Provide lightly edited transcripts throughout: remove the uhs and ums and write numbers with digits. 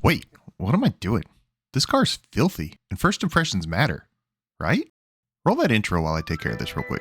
Wait, what am I doing? This car's filthy, and first impressions matter, right? Roll that intro while I take care of this real quick.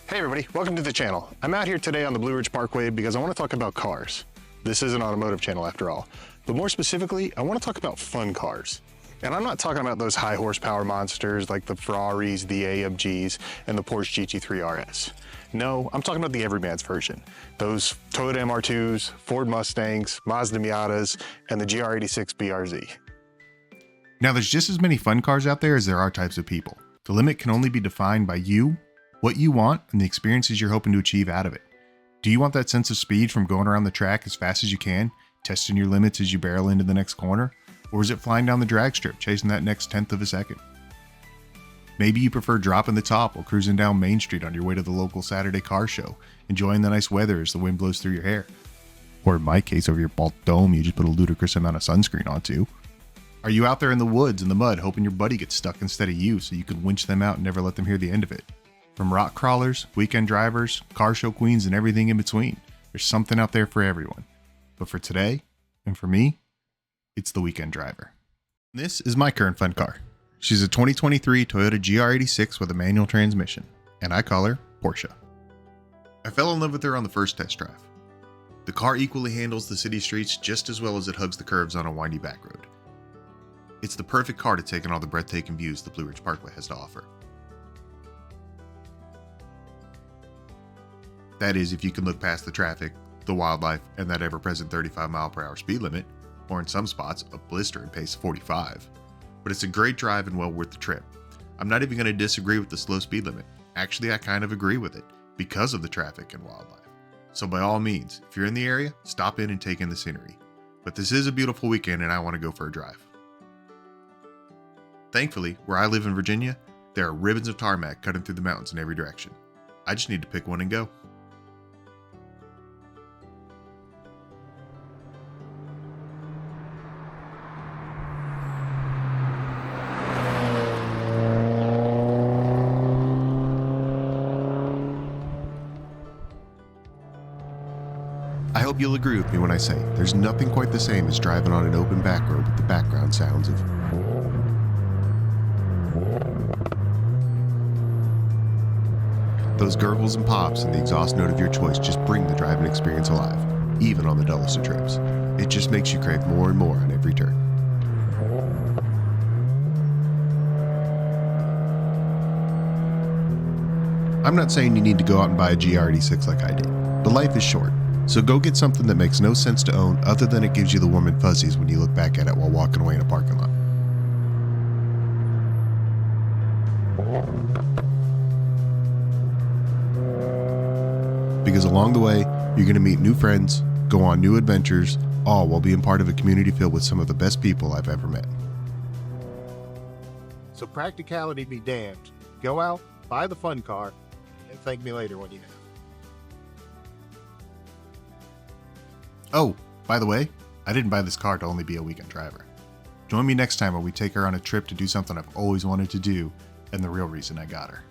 Hey everybody, welcome to the channel. I'm out here today on the Blue Ridge Parkway because I want to talk about cars. This is an automotive channel after all. But more specifically, I want to talk about fun cars. And I'm not talking about those high horsepower monsters like the Ferraris, the AMGs, and the Porsche GT3 RS. No, I'm talking about the everyman's version. Those Toyota MR2s, Ford Mustangs, Mazda Miatas, and the GR86 BRZ. Now, there's just as many fun cars out there as there are types of people. The limit can only be defined by you, what you want, and the experiences you're hoping to achieve out of it. Do you want that sense of speed from going around the track as fast as you can, testing your limits as you barrel into the next corner? Or is it flying down the drag strip, chasing that next tenth of a second? Maybe you prefer dropping the top while cruising down Main Street on your way to the local Saturday car show, enjoying the nice weather as the wind blows through your hair. Or in my case, over your bald dome you just put a ludicrous amount of sunscreen onto. Are you out there in the woods in the mud hoping your buddy gets stuck instead of you so you can winch them out and never let them hear the end of it? From rock crawlers, weekend drivers, car show queens, and everything in between, there's something out there for everyone. But for today, and for me, it's the weekend driver. This is my current fun car. She's a 2023 Toyota GR86 with a manual transmission, and I call her Porsche. I fell in love with her on the first test drive. The car equally handles the city streets just as well as it hugs the curves on a windy back road. It's the perfect car to take in all the breathtaking views the Blue Ridge Parkway has to offer. That is, if you can look past the traffic, the wildlife, and that ever-present 35-mile-per-hour speed limit, or in some spots, a blistering pace of 45. But it's a great drive and well worth the trip. I'm not even going to disagree with the slow speed limit. Actually, I kind of agree with it, because of the traffic and wildlife. So by all means, if you're in the area, stop in and take in the scenery. But this is a beautiful weekend and I want to go for a drive. Thankfully, where I live in Virginia, there are ribbons of tarmac cutting through the mountains in every direction. I just need to pick one and go. I hope you'll agree with me when I say there's nothing quite the same as driving on an open back road with the background sounds of those gurgles and pops, and the exhaust note of your choice just bring the driving experience alive, even on the dullest of trips. It just makes you crave more and more on every turn. I'm not saying you need to go out and buy a GR86 like I did, but life is short. So go get something that makes no sense to own other than it gives you the warm and fuzzies when you look back at it while walking away in a parking lot. Because along the way, you're going to meet new friends, go on new adventures, all while being part of a community filled with some of the best people I've ever met. So practicality be damned. Go out, buy the fun car, and thank me later when you have. Oh, by the way, I didn't buy this car to only be a weekend driver. Join me next time when we take her on a trip to do something I've always wanted to do, and the real reason I got her.